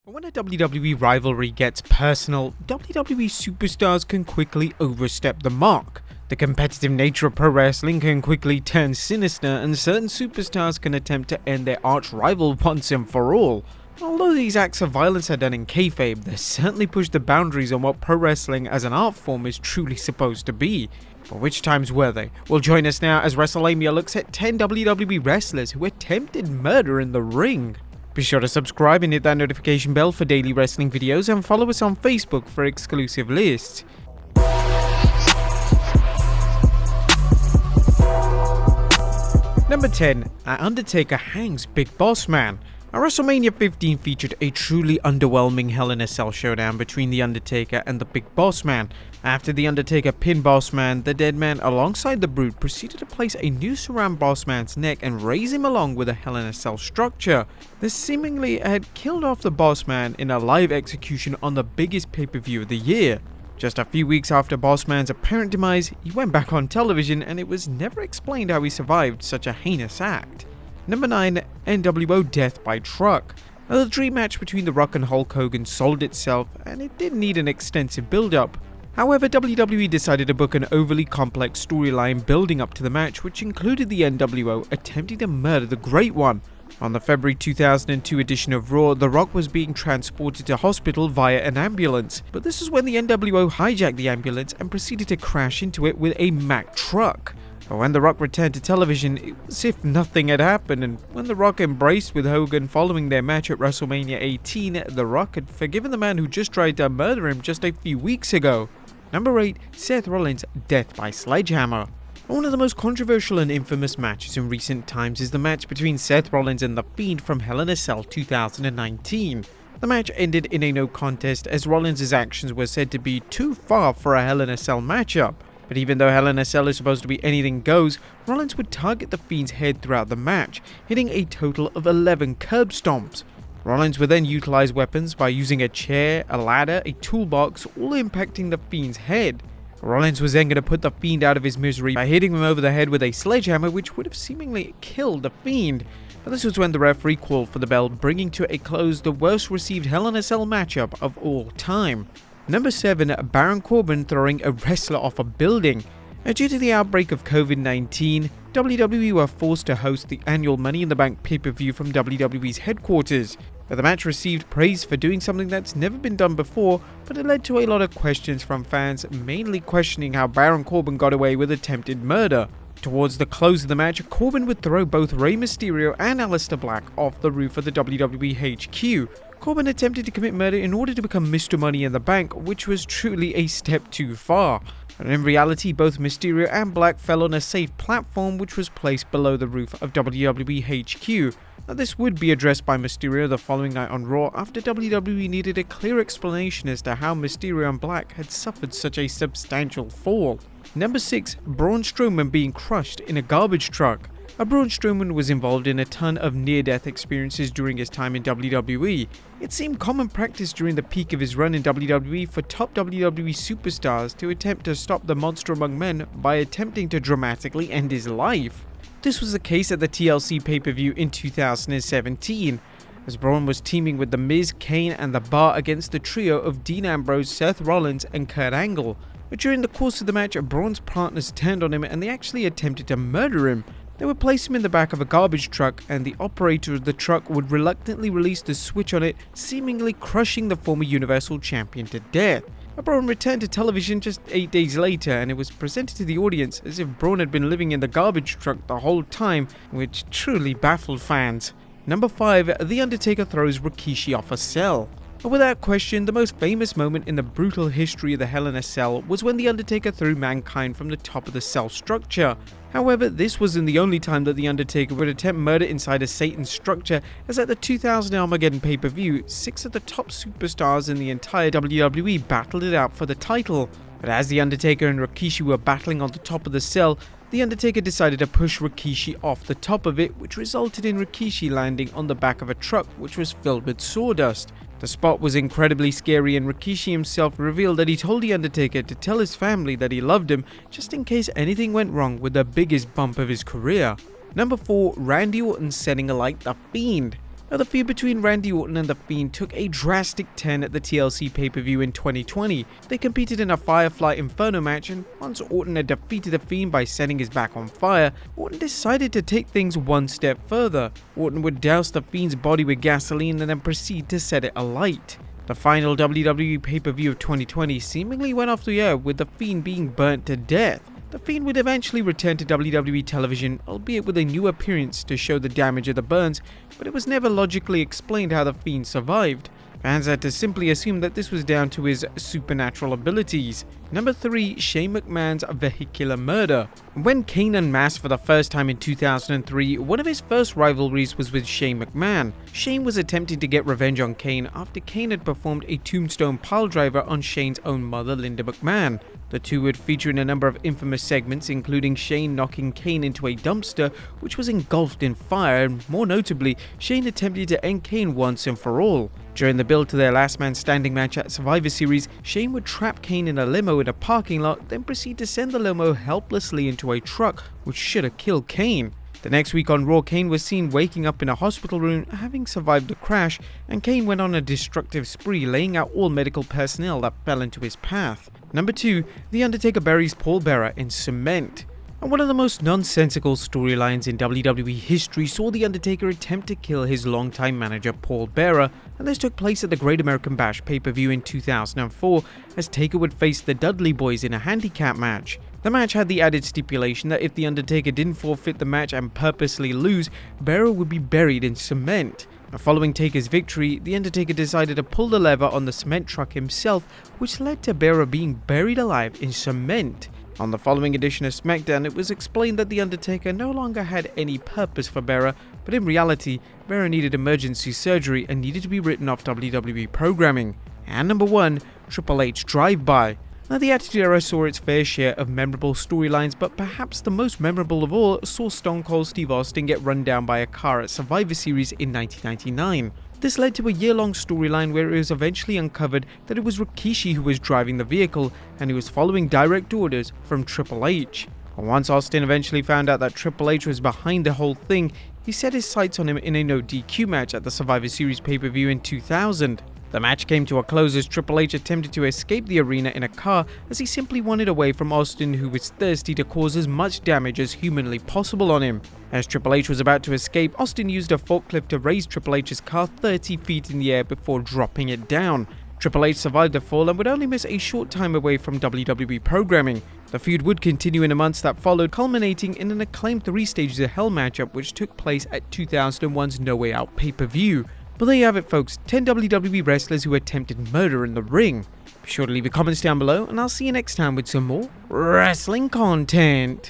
But when a WWE rivalry gets personal, WWE superstars can quickly overstep the mark. The competitive nature of pro wrestling can quickly turn sinister, and certain superstars can attempt to end their arch rival once and for all. Although these acts of violence are done in kayfabe, they certainly push the boundaries on what pro wrestling as an art form is truly supposed to be. But which times were they? Well, join us now as Wrestlelamia looks at 10 WWE wrestlers who attempted murder in the ring. Be sure to subscribe and hit that notification bell for daily wrestling videos, and follow us on Facebook for exclusive lists. Number 10. Undertaker hangs Big Boss Man. WrestleMania 15 featured a truly underwhelming Hell in a Cell showdown between The Undertaker and the Big Boss Man. After The Undertaker pinned Boss Man, the Dead Man alongside the Brute proceeded to place a noose around Boss Man's neck and raise him along with a Hell in a Cell structure. This seemingly had killed off the Boss Man in a live execution on the biggest pay-per-view of the year. Just a few weeks after Boss Man's apparent demise, he went back on television, and it was never explained how he survived such a heinous act. Number 9. NWO Death by Truck. The dream match between The Rock and Hulk Hogan sold itself, and it didn't need an extensive build-up. However, WWE decided to book an overly complex storyline building up to the match, which included the NWO attempting to murder the Great One. On the February 2002 edition of Raw, The Rock was being transported to hospital via an ambulance, but this is when the NWO hijacked the ambulance and proceeded to crash into it with a Mack truck. But when The Rock returned to television, it was as if nothing had happened, and when The Rock embraced with Hogan following their match at WrestleMania 18, The Rock had forgiven the man who just tried to murder him just a few weeks ago. Number 8. Seth Rollins' Death by Sledgehammer. One of the most controversial and infamous matches in recent times is the match between Seth Rollins and The Fiend from Hell in a Cell 2019. The match ended in a no contest, as Rollins' actions were said to be too far for a Hell in a Cell matchup. But even though Hell in a Cell is supposed to be anything goes, Rollins would target The Fiend's head throughout the match, hitting a total of 11 curb stomps. Rollins would then utilize weapons by using a chair, a ladder, a toolbox, all impacting The Fiend's head. Rollins was then going to put The Fiend out of his misery by hitting him over the head with a sledgehammer, which would have seemingly killed The Fiend. But this was when the referee called for the bell, bringing to a close the worst received Hell in a Cell matchup of all time. Number 7. Baron Corbin throwing a wrestler off a building. Due to the outbreak of COVID-19, WWE were forced to host the annual Money in the Bank pay-per-view from WWE's headquarters. But the match received praise for doing something that's never been done before, but it led to a lot of questions from fans, mainly questioning how Baron Corbin got away with attempted murder. Towards the close of the match, Corbin would throw both Rey Mysterio and Aleister Black off the roof of the WWE HQ. Corbin attempted to commit murder in order to become Mr. Money in the Bank, which was truly a step too far. And in reality, both Mysterio and Black fell on a safe platform which was placed below the roof of WWE HQ. Now, this would be addressed by Mysterio the following night on Raw, after WWE needed a clear explanation as to how Mysterio and Black had suffered such a substantial fall. Number 6. Braun Strowman being crushed in a garbage truck. Braun Strowman was involved in a ton of near-death experiences during his time in WWE. It seemed common practice during the peak of his run in WWE for top WWE superstars to attempt to stop the monster among men by attempting to dramatically end his life. This was the case at the TLC pay-per-view in 2017, as Braun was teaming with The Miz, Kane, and The Bar against the trio of Dean Ambrose, Seth Rollins, and Kurt Angle. But during the course of the match, Braun's partners turned on him and they actually attempted to murder him. They would place him in the back of a garbage truck, and the operator of the truck would reluctantly release the switch on it, seemingly crushing the former Universal Champion to death. Braun returned to television just 8 days later, and it was presented to the audience as if Braun had been living in the garbage truck the whole time, which truly baffled fans. Number 5. The Undertaker throws Rikishi off a cell. Without question, the most famous moment in the brutal history of the Hell in a Cell was when The Undertaker threw Mankind from the top of the cell structure. However, this wasn't the only time that The Undertaker would attempt murder inside a Satan structure, as at the 2000 Armageddon pay-per-view, 6 of the top superstars in the entire WWE battled it out for the title. But as The Undertaker and Rikishi were battling on the top of the cell, The Undertaker decided to push Rikishi off the top of it, which resulted in Rikishi landing on the back of a truck which was filled with sawdust. The spot was incredibly scary, and Rikishi himself revealed that he told The Undertaker to tell his family that he loved him just in case anything went wrong with the biggest bump of his career. Number 4. Randy Orton setting alight The Fiend. Now, the feud between Randy Orton and The Fiend took a drastic turn at the TLC pay-per-view in 2020. They competed in a Firefly Inferno match, and once Orton had defeated The Fiend by setting his back on fire, Orton decided to take things one step further. Orton would douse The Fiend's body with gasoline and then proceed to set it alight. The final WWE pay-per-view of 2020 seemingly went off the air with The Fiend being burnt to death. The Fiend would eventually return to WWE television, albeit with a new appearance to show the damage of the burns, but it was never logically explained how The Fiend survived. Fans had to simply assume that this was down to his supernatural abilities. Number 3. Shane McMahon's vehicular murder. When Kane unmasked for the first time in 2003, one of his first rivalries was with Shane McMahon. Shane was attempting to get revenge on Kane after Kane had performed a tombstone piledriver on Shane's own mother, Linda McMahon. The two would feature in a number of infamous segments, including Shane knocking Kane into a dumpster, which was engulfed in fire, and more notably, Shane attempted to end Kane once and for all. During the build to their last man standing match at Survivor Series, Shane would trap Kane in a limo in a parking lot, then proceed to send the limo helplessly into a truck, which should have killed Kane. The next week on Raw, Kane was seen waking up in a hospital room, having survived the crash, and Kane went on a destructive spree, laying out all medical personnel that fell into his path. Number 2. The Undertaker buries Paul Bearer in cement. And one of the most nonsensical storylines in WWE history saw The Undertaker attempt to kill his longtime manager Paul Bearer, and this took place at the Great American Bash pay-per-view in 2004, as Taker would face the Dudley Boys in a handicap match. The match had the added stipulation that if The Undertaker didn't forfeit the match and purposely lose, Bearer would be buried in cement. Now, following Taker's victory, The Undertaker decided to pull the lever on the cement truck himself, which led to Bearer being buried alive in cement. On the following edition of SmackDown, it was explained that The Undertaker no longer had any purpose for Bearer, but in reality, Bearer needed emergency surgery and needed to be written off WWE programming. And number 1, Triple H Drive-By. Now, the Attitude Era saw its fair share of memorable storylines, but perhaps the most memorable of all saw Stone Cold Steve Austin get run down by a car at Survivor Series in 1999. This led to a year-long storyline where it was eventually uncovered that it was Rikishi who was driving the vehicle, and he was following direct orders from Triple H. Once Austin eventually found out that Triple H was behind the whole thing, he set his sights on him in a no DQ match at the Survivor Series pay-per-view in 2000. The match came to a close as Triple H attempted to escape the arena in a car, as he simply wanted away from Austin, who was thirsty to cause as much damage as humanly possible on him. As Triple H was about to escape, Austin used a forklift to raise Triple H's car 30 feet in the air before dropping it down. Triple H survived the fall and would only miss a short time away from WWE programming. The feud would continue in the months that followed, culminating in an acclaimed 3 Stages of Hell matchup which took place at 2001's No Way Out pay-per-view. But there you have it, folks, 10 WWE wrestlers who attempted murder in the ring. Be sure to leave your comments down below, and I'll see you next time with some more wrestling content.